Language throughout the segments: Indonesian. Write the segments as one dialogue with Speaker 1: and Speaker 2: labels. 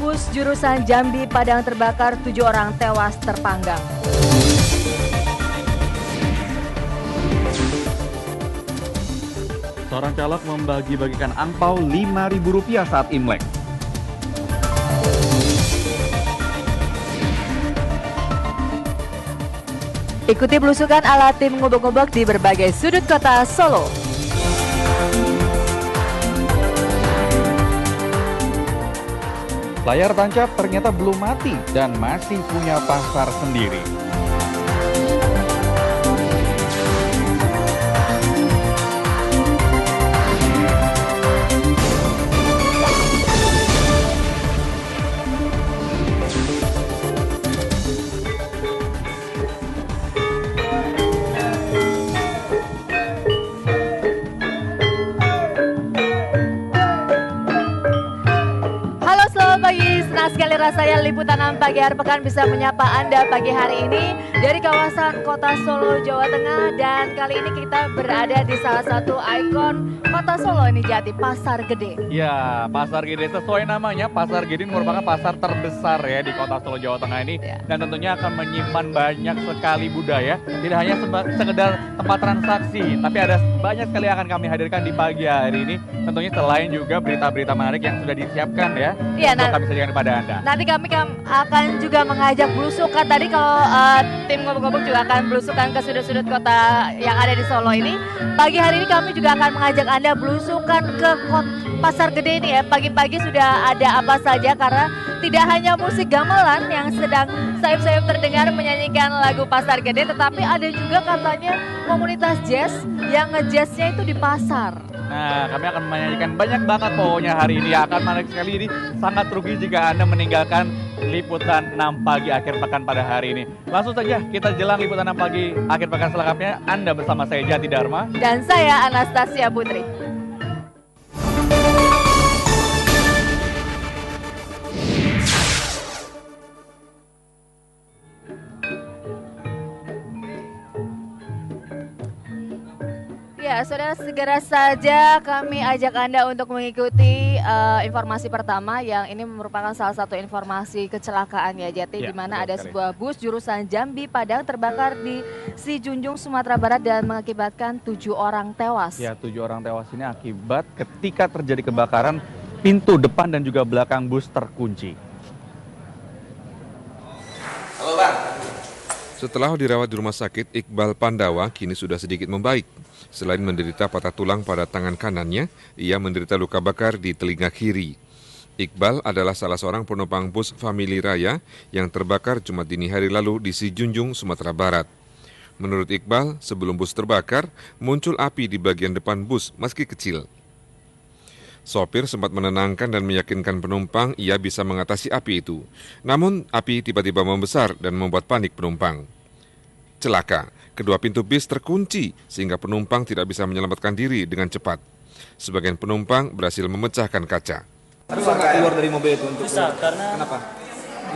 Speaker 1: bus jurusan Jambi Padang terbakar, 7 orang tewas terpanggang.
Speaker 2: Seorang caleg membagi-bagikan angpau Rp5.000 saat Imlek.
Speaker 1: Ikuti belusukan ala tim ngubek-ngubek di berbagai sudut kota Solo.
Speaker 2: Layar tancap ternyata belum mati dan masih punya pasar sendiri.
Speaker 1: Senang sekali rasanya liputan 6 pagi hari pekan bisa menyapa Anda pagi hari ini dari kawasan kota Solo, Jawa Tengah. Dan kali ini kita berada di salah satu ikon kota Solo ini, Jati, Pasar Gede.
Speaker 2: Ya, Pasar Gede sesuai namanya, Pasar Gede merupakan pasar terbesar ya di kota Solo, Jawa Tengah ini. Ya. Dan tentunya akan menyimpan banyak sekali budaya, tidak hanya sekedar tempat transaksi, tapi ada banyak sekali yang akan kami hadirkan di pagi hari ini. Tentunya selain juga berita-berita menarik yang sudah disiapkan ya, untuk kami sajikan kepada Anda.
Speaker 1: Nanti kami akan juga mengajak belusukan. Tadi kalau tim ngobok-ngobok juga akan belusukan ke sudut-sudut kota yang ada di Solo ini. Pagi hari ini kami juga akan mengajak Anda belusukan ke Pasar Gede ini ya. Pagi-pagi sudah ada apa saja, karena tidak hanya musik gamelan yang sedang sayup-sayup terdengar menyanyikan lagu Pasar Gede, tetapi ada juga katanya komunitas jazz yang ngejazznya itu di pasar.
Speaker 2: Nah, kami akan menyanyikan banyak banget pokoknya hari ini. Akan menarik sekali, ini sangat rugi jika Anda meninggalkan liputan 6 pagi akhir pekan pada hari ini. Langsung saja kita jelang liputan 6 pagi akhir pekan selengkapnya. Anda bersama saya Jati Dharma.
Speaker 1: Dan saya Anastasia Putri. Ya, saudara, segera saja kami ajak Anda untuk mengikuti informasi pertama, yang ini merupakan salah satu informasi kecelakaan ya, Jati, di mana ada sebuah bus jurusan Jambi Padang terbakar di Sijunjung, Sumatera Barat dan mengakibatkan 7 orang tewas. Ya, 7 orang tewas ini akibat ketika terjadi kebakaran pintu depan dan juga belakang bus terkunci.
Speaker 3: Halo, Bang.
Speaker 4: Setelah dirawat di rumah sakit, Iqbal Pandawa kini sudah sedikit membaik. Selain menderita patah tulang pada tangan kanannya, ia menderita luka bakar di telinga kiri. Iqbal adalah salah seorang penumpang bus Family Raya yang terbakar Jumat dini hari lalu di Sijunjung, Sumatera Barat. Menurut Iqbal, sebelum bus terbakar, muncul api di bagian depan bus meski kecil. Sopir sempat menenangkan dan meyakinkan penumpang ia bisa mengatasi api itu. Namun, api tiba-tiba membesar dan membuat panik penumpang. Celaka, kedua pintu bis terkunci sehingga penumpang tidak bisa menyelamatkan diri dengan cepat. Sebagian penumpang berhasil memecahkan kaca.
Speaker 3: Susah nggak keluar dari mobil itu?
Speaker 5: Susah, karena
Speaker 3: kenapa?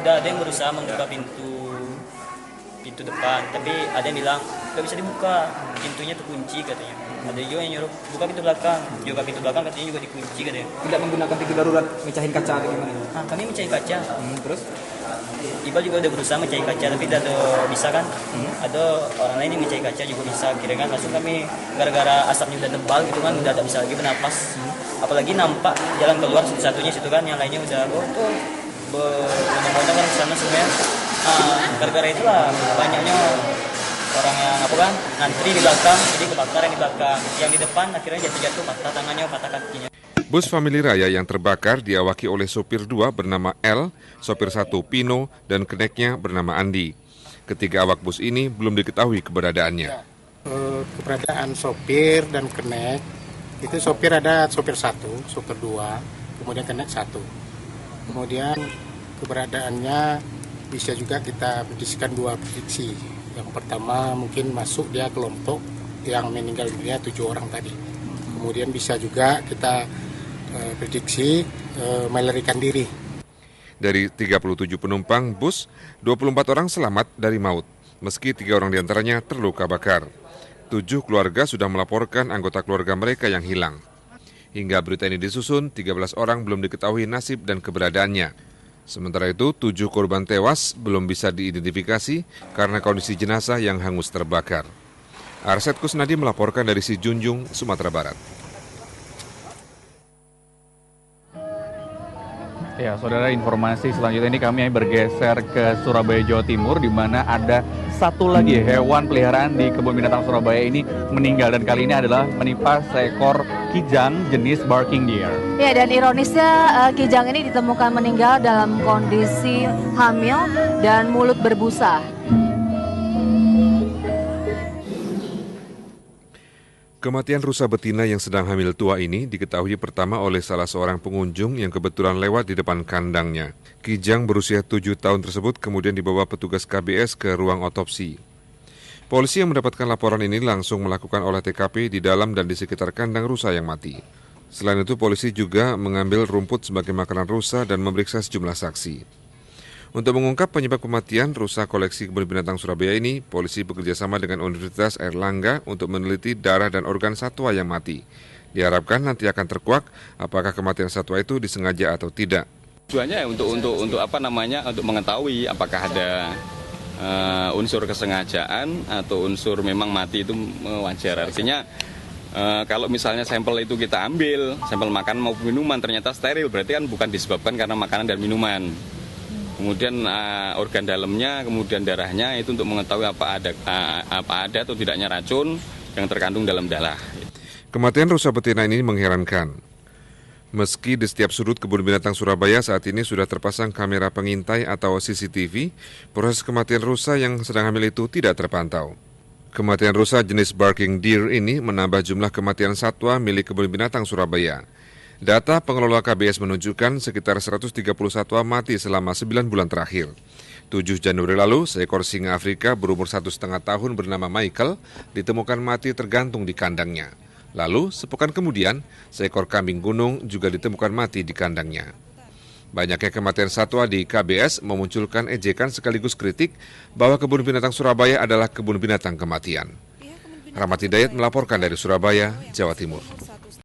Speaker 5: Udah ada yang berusaha membuka pintu depan, tapi ada yang bilang nggak bisa dibuka, pintunya terkunci katanya. Ada juga yang nyuruh buka pintu belakang, katanya juga dikunci katanya.
Speaker 3: Tidak menggunakan pintu darurat, mecahin kaca atau gimana?
Speaker 5: Nah, kami mecahin kaca.
Speaker 3: Terus?
Speaker 5: Iqbal juga udah berusaha mecahin kaca, tapi tidak bisa kan. Ada orang lain yang mecahin kaca juga bisa. Kira kan langsung kami gara-gara asapnya udah tebal gitu kan, udah tak bisa lagi bernapas. Apalagi nampak jalan keluar satu-satunya situ kan, yang lainnya udah berbondong-bondong kan ke sana sebenarnya. Gara-gara itulah banyaknya orang yang ngantri di belakang, jadi kebakaran di belakang. Yang di depan akhirnya jatuh-jatuh, patah tangannya, patah kakinya.
Speaker 4: Bus Family Raya yang terbakar diawaki oleh sopir 2 bernama L, sopir 1 Pino, dan keneknya bernama Andi. Ketiga awak bus ini belum diketahui keberadaannya.
Speaker 6: Keberadaan sopir dan kenek, itu sopir ada sopir 1, sopir 2, kemudian kenek 1. Kemudian keberadaannya bisa juga kita prediksikan 2 prediksi. Yang pertama mungkin masuk dia kelompok yang meninggal dunia 7 orang tadi. Kemudian bisa juga kita prediksi melarikan diri.
Speaker 4: Dari 37 penumpang bus, 24 orang selamat dari maut, meski 3 orang diantaranya terluka bakar. 7 keluarga sudah melaporkan anggota keluarga mereka yang hilang. Hingga berita ini disusun, 13 orang belum diketahui nasib dan keberadaannya. Sementara itu, 7 korban tewas belum bisa diidentifikasi karena kondisi jenazah yang hangus terbakar. Arsyad Kusnadi melaporkan dari Sijunjung, Sumatera Barat.
Speaker 2: Ya, saudara, informasi selanjutnya ini kami bergeser ke Surabaya, Jawa Timur, di mana ada satu lagi hewan peliharaan di kebun binatang Surabaya ini meninggal, dan kali ini adalah menimpa seekor kijang jenis barking deer.
Speaker 1: Ya, dan ironisnya kijang ini ditemukan meninggal dalam kondisi hamil dan mulut berbusa.
Speaker 4: Kematian rusa betina yang sedang hamil tua ini diketahui pertama oleh salah seorang pengunjung yang kebetulan lewat di depan kandangnya. Kijang berusia 7 tahun tersebut kemudian dibawa petugas KBS ke ruang otopsi. Polisi yang mendapatkan laporan ini langsung melakukan olah TKP di dalam dan di sekitar kandang rusa yang mati. Selain itu, polisi juga mengambil rumput sebagai makanan rusa dan memeriksa sejumlah saksi. Untuk mengungkap penyebab kematian rusa koleksi kebun binatang Surabaya ini, polisi bekerjasama dengan Universitas Airlangga untuk meneliti darah dan organ satwa yang mati. Diharapkan nanti akan terkuak apakah kematian satwa itu disengaja atau tidak.
Speaker 7: Tujuannya untuk apa namanya, untuk mengetahui apakah ada unsur kesengajaan atau unsur memang mati itu wajar. Artinya kalau misalnya sampel itu kita ambil, sampel makanan maupun minuman ternyata steril, berarti kan bukan disebabkan karena makanan dan minuman. Kemudian organ dalamnya, kemudian darahnya itu untuk mengetahui apa ada atau tidaknya racun yang terkandung dalam darah.
Speaker 4: Kematian rusa betina ini mengherankan. Meski di setiap sudut kebun binatang Surabaya saat ini sudah terpasang kamera pengintai atau CCTV, proses kematian rusa yang sedang hamil itu tidak terpantau. Kematian rusa jenis barking deer ini menambah jumlah kematian satwa milik kebun binatang Surabaya. Data pengelola KBS menunjukkan sekitar 130 satwa mati selama 9 bulan terakhir. 7 Januari lalu, seekor singa Afrika berumur 1,5 tahun bernama Michael ditemukan mati tergantung di kandangnya. Lalu, sepekan kemudian, seekor kambing gunung juga ditemukan mati di kandangnya. Banyaknya kematian satwa di KBS memunculkan ejekan sekaligus kritik bahwa kebun binatang Surabaya adalah kebun binatang kematian. Rahmat Hidayat melaporkan dari Surabaya, Jawa Timur.